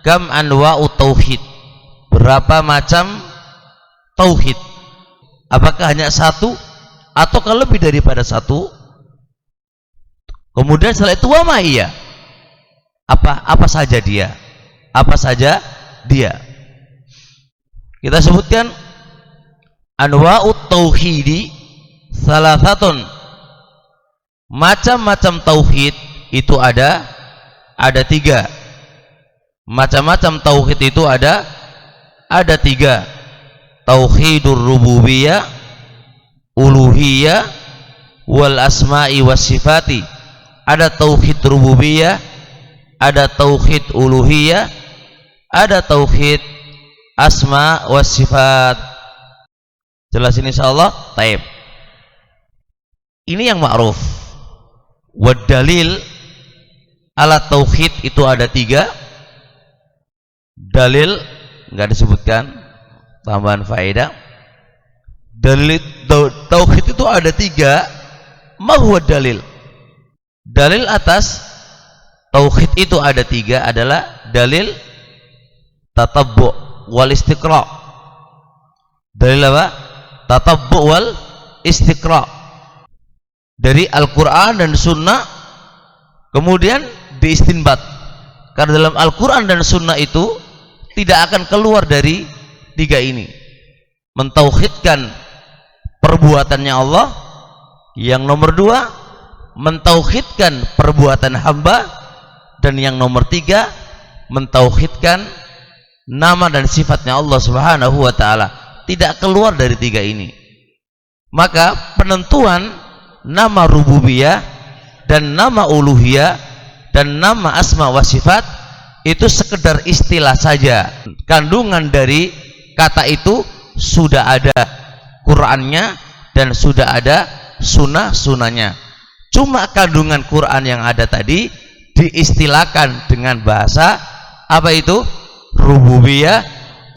kam anwa'u tauhid, berapa macam tauhid, apakah hanya satu ataukah lebih daripada satu? Kemudian setelah itu wa ma iya, apa saja dia, apa saja dia. Kita sebutkan anwa'ut tauhidi salasatun, macam-macam tauhid itu ada tiga. Macam-macam tauhid itu ada tiga. Tauhidur rububiyah, uluhiyah, wal asma'i was sifati. Ada tauhid rububiyah, ada tauhid uluhiyah, ada tauhid asma was sifat. Jelas ini insyaallah. Taib. Ini yang ma'ruf. Wad dalil ala tauhid itu ada tiga. Dalil enggak disebutkan, tambahan faedah. Dalil tauhid itu ada tiga. Ma huwa dalil? Dalil atas tauhid itu ada tiga adalah dalil tatabbu wal istiqra. Dalil apa? Tatabbu wal istiqra, dari Al-Quran dan Sunnah, kemudian diistinbat. Karena dalam Al-Quran dan Sunnah itu tidak akan keluar dari tiga ini. Mentauhidkan perbuatannya Allah. Yang nomor dua, mentauhidkan perbuatan hamba. Dan yang nomor tiga, mentauhidkan nama dan sifatnya Allah Subhanahu wa ta'ala. Tidak keluar dari tiga ini. Maka penentuan nama rububiyah dan nama uluhiyah dan nama asma wa sifat itu sekedar istilah saja. Kandungan dari kata itu sudah ada Qur'annya dan sudah ada sunnah-sunnahnya. Cuma kandungan Quran yang ada tadi diistilahkan dengan bahasa apa itu? Rububiyah,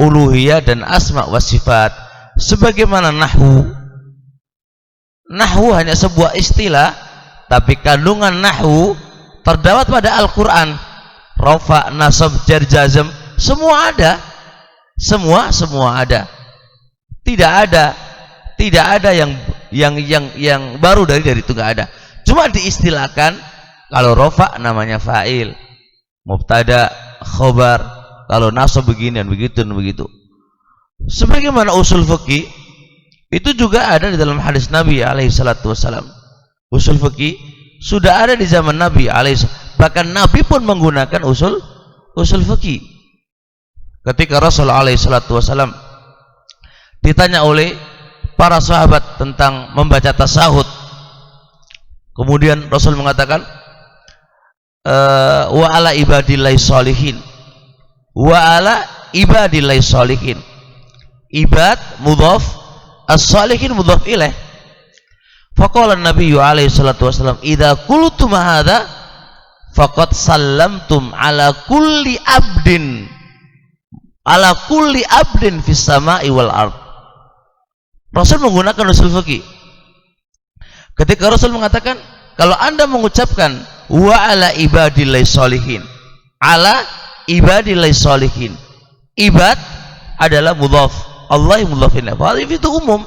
uluhiyah dan asma wa sifat. Sebagaimana nahwu. Nahwu hanya sebuah istilah, tapi kandungan nahwu terdapat pada Al-Quran. Rafa, nasab, jar, jazm, semua ada. Semua ada. Tidak ada yang baru dari itu, nggak ada. Cuma diistilahkan. Kalau rafa namanya fa'il, mubtada, khobar. Kalau nasab begini dan begitu dan begitu. Sebagaimana usul fikih itu juga ada di dalam hadis Nabi alaihi salatu wasallam. Usul fikih sudah ada di zaman Nabi alaihi, bahkan Nabi pun menggunakan usul fikih. Ketika Rasul alaihi salatu wasallam ditanya oleh para sahabat tentang membaca tasyahud, kemudian Rasul mengatakan wa ala ibadillahi sholihin, wa ala ibadillahi sholihin. Ibad mudhaf, as-sholihin mudhaf ilaih. Faqala an-nabiy alaihi salatu wasallam idza qultum hadza faqad sallamtum ala kulli abdin fis sama'i wal ard. Rasul menggunakan usul fikih. Ketika Rasul mengatakan kalau Anda mengucapkan wa ala ibadillahi sholihin, ala ibadillahi sholihin, ibad adalah mudhaf, Allah mudhaf ilaih, itu umum.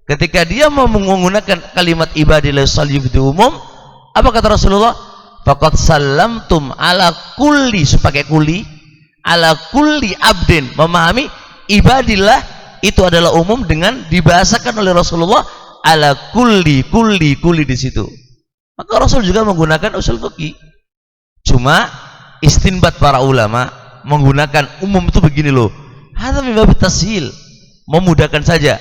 Ketika dia mau menggunakan kalimat ibadillahi sholihin itu umum, apa kata Rasulullah? Faqad sallamtum ala kulli, sebagai kulli, ala kulli abdin, memahami ibadillah itu adalah umum dengan dibahasakan oleh Rasulullah ala kulli di situ. Maka Rasul juga menggunakan usul fikih. Cuma istinbat para ulama menggunakan umum itu begini loh. Hadza min babit tashil, memudahkan saja,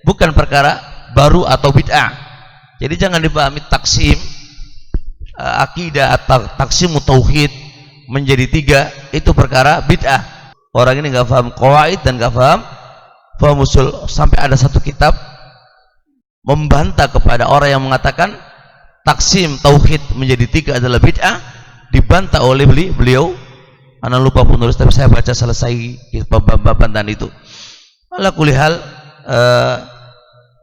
bukan perkara baru atau bid'ah. Jadi jangan dipahami taksim akidah atau taksim tauhid menjadi tiga itu perkara bid'ah. Orang ini nggak paham qawaid dan nggak paham usul. Sampai ada satu kitab membantah kepada orang yang mengatakan taksim tauhid menjadi tiga adalah bid'ah, dibantah oleh beliau. Ana lupa penulis, tapi saya baca selesai bantahan itu. Ala kulli hal,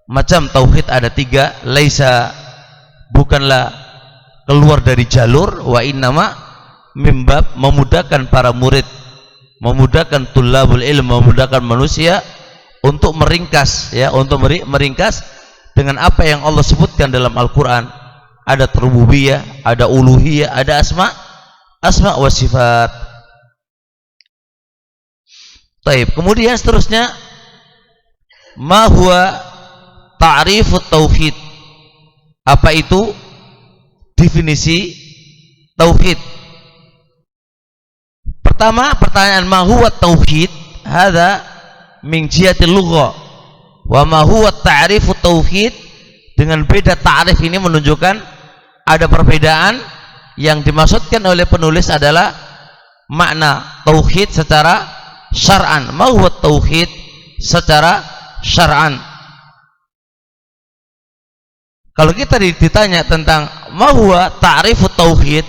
macam tauhid ada tiga. Laisa, bukanlah keluar dari jalur, wa innama mimbab, memudahkan para murid memudahkan tulabul ilm, memudahkan manusia untuk meringkas, ya, untuk meringkas dengan apa yang Allah sebutkan dalam Al-Quran. Ada rububiyah, ada uluhiyah, ada asma wa sifat. Taib. Kemudian seterusnya, ma huwa ta'rifut tauhid. Apa itu definisi tauhid? Pertama, pertanyaan ma huwa tauhid, hadza min jihatil lugha. Wa ma huwa ta'rifut tauhid, dengan beda ta'rif ini menunjukkan ada perbedaan. Yang dimaksudkan oleh penulis adalah makna tauhid secara syar'an. Ma huwa tauhid secara syar'an. Kalau kita ditanya tentang ma huwa ta'rifut tauhid,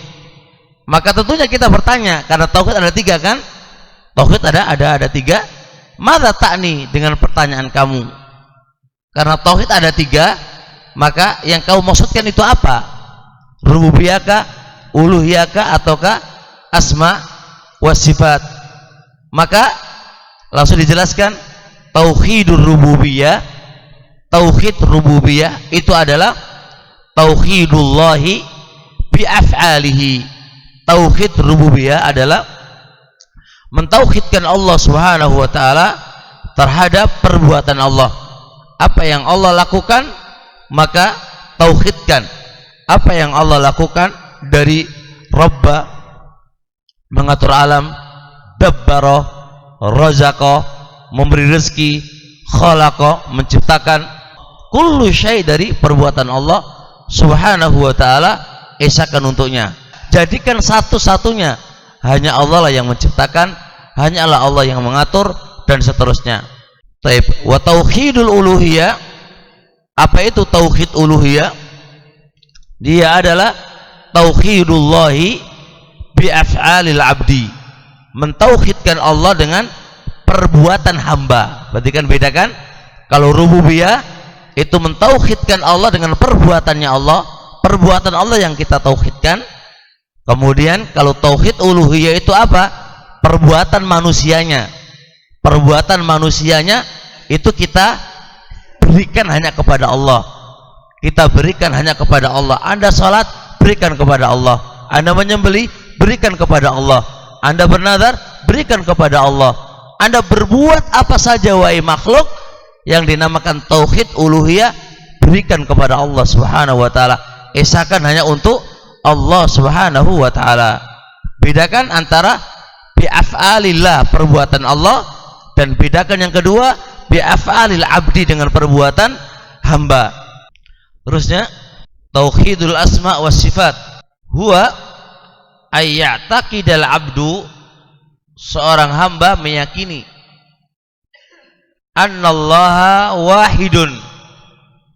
maka tentunya kita bertanya, karena tauhid ada tiga kan? Tauhid ada tiga. Madza ta'ni dengan pertanyaan kamu? Karena tauhid ada tiga, maka yang kamu maksudkan itu apa? Rububiyahkah, uluhiyahkah, ataukah asma wa sifat? Maka langsung dijelaskan, tauhidur rububiyah, tauhid rububiyah itu adalah tauhidullahi bi af'alihi. Tauhid rububiyah adalah mentauhidkan Allah Subhanahu wa taala terhadap perbuatan Allah. Apa yang Allah lakukan, maka tauhidkan. Apa yang Allah lakukan dari Rabba, mengatur alam, dabbara, razaqah, memberi rezeki, khalaqa, menciptakan, kullu syai dari perbuatan Allah Subhanahu wa taala, esakan untuknya. Jadikan satu-satunya hanya Allah lah yang menciptakan, hanyalah Allah yang mengatur, dan seterusnya. Taib. Wa tauhidul uluhiyah, apa itu tauhid uluhiyah? Dia adalah tauhidullahi bi af'alil abdi, mentauhidkan Allah dengan perbuatan hamba. Berarti kan beda kan? Kalau rububiyah itu mentauhidkan Allah dengan perbuatannya Allah, perbuatan Allah yang kita tauhidkan. Kemudian kalau tauhid uluhiyah itu apa? Perbuatan manusianya. Perbuatan manusianya itu kita berikan hanya kepada Allah. Kita berikan hanya kepada Allah. Anda salat, berikan kepada Allah. Anda menyembelih, berikan kepada Allah. Anda bernazar, berikan kepada Allah. Anda berbuat apa saja wahai makhluk yang dinamakan tauhid uluhiyah, berikan kepada Allah Subhanahu wa taala. Esakan hanya untuk Allah Subhanahu wa taala. Bedakan antara bi af'alillah, perbuatan Allah, dan bedakan yang kedua bi af'alil abdi, dengan perbuatan hamba. Terusnya, tauhidul asma wa sifat huwa ayya'taqidal abdu, seorang hamba meyakini annallaha wahidun,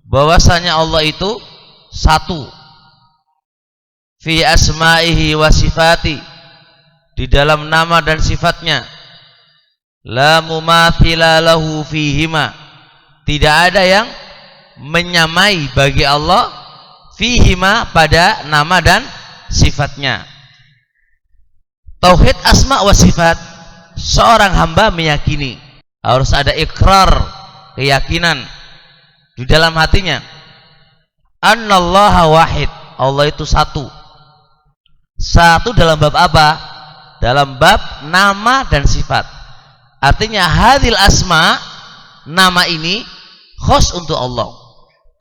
bahwasanya Allah itu satu, fi asma'ihi wa sifati, di dalam nama dan sifatnya, la mumathila lahu fihima, tidak ada yang menyamai bagi Allah fihima, pada nama dan sifatnya. Tauhid asma wa sifat, seorang hamba meyakini, harus ada ikrar, keyakinan di dalam hatinya, annallaha wahid, Allah itu satu. Satu dalam bab apa? Dalam bab nama dan sifat. Artinya hadil asma, nama ini khos untuk Allah.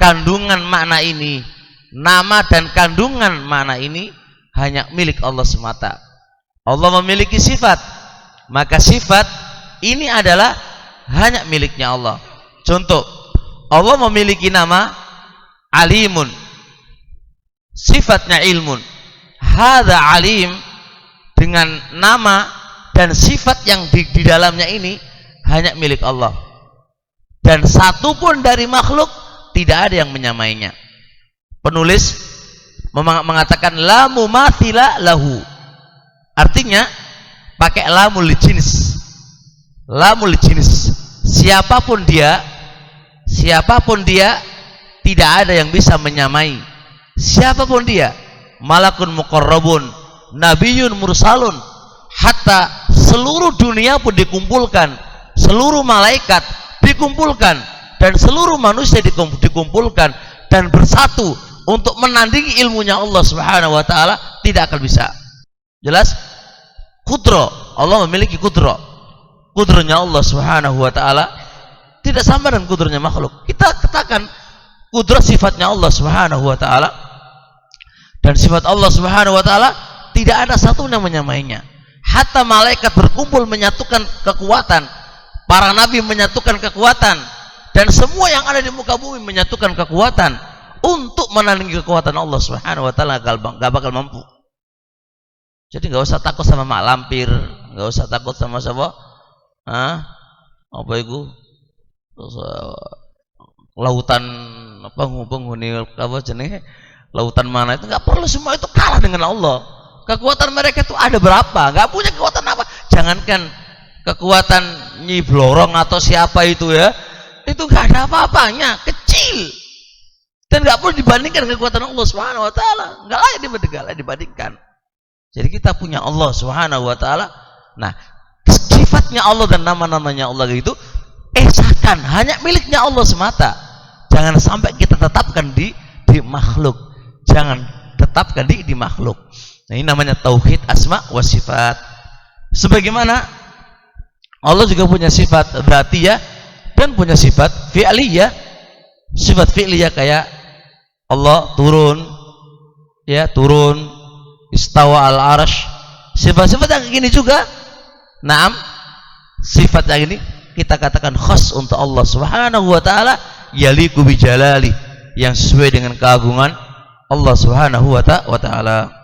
Kandungan makna ini, nama dan kandungan makna ini hanya milik Allah semata. Allah memiliki sifat, maka sifat ini adalah hanya miliknya Allah. Contoh, Allah memiliki nama alimun, sifatnya ilmun. Hadza alim, dengan nama dan sifat yang di dalamnya ini hanya milik Allah. Dan satu pun dari makhluk tidak ada yang menyamainya. Penulis mengatakan la mumathila lahu, artinya pakai lamul jins. Lamul jins, siapapun dia tidak ada yang bisa menyamai. Siapapun dia, malakun muqarrabun, nabiyyun mursalun, hatta seluruh dunia pun dikumpulkan, seluruh malaikat dikumpulkan, dan seluruh manusia dikumpulkan dan bersatu untuk menandingi ilmunya Allah Subhanahu wa taala, tidak akan bisa. Jelas? Kudro, Allah memiliki kudro. Kudronya Allah Subhanahu wa taala tidak sama dengan kudronya makhluk. Kita katakan kudro sifatnya Allah Subhanahu wa taala, dan sifat Allah Subhanahu wa taala tidak ada satu yang menyamainya. Hatta malaikat berkumpul menyatukan kekuatan, para nabi menyatukan kekuatan, dan semua yang ada di muka bumi menyatukan kekuatan untuk menandingi kekuatan Allah Subhanahu wa taala, gak bakal mampu. Jadi gak usah takut sama mak lampir, gak usah takut sama siapa? Apa itu? Lautan apa penghuni apa jenis? Lautan mana itu gak perlu, semua itu kalah dengan Allah. Kekuatan mereka itu ada berapa? Gak punya kekuatan apa? Jangankan kekuatan Nyi Blorong atau siapa itu ya, itu gak ada apa-apanya, kecil, dan gak perlu dibandingkan dengan kekuatan Allah Subhanahu wa taala. Gak layak dibandingkan. Jadi kita punya Allah Subhanahu wa taala. Nah, sifatnya Allah dan nama-namanya Allah itu esakan, hanya miliknya Allah semata. Jangan sampai kita tetapkan di makhluk. Jangan tetapkan di makhluk. Nah, ini namanya tauhid asma wa sifat. Sebagaimana Allah juga punya sifat dzatiyah dan punya sifat fi'liyah. Sifat fi'liyah kayak Allah turun, ya, turun, istawa al-arsh. Sifat-sifat yang ini juga, naam, sifat yang ini kita katakan khas untuk Allah Subhanahu wa taala, yaliku bi jalali, yang sesuai dengan keagungan Allah Subhanahu wa taala.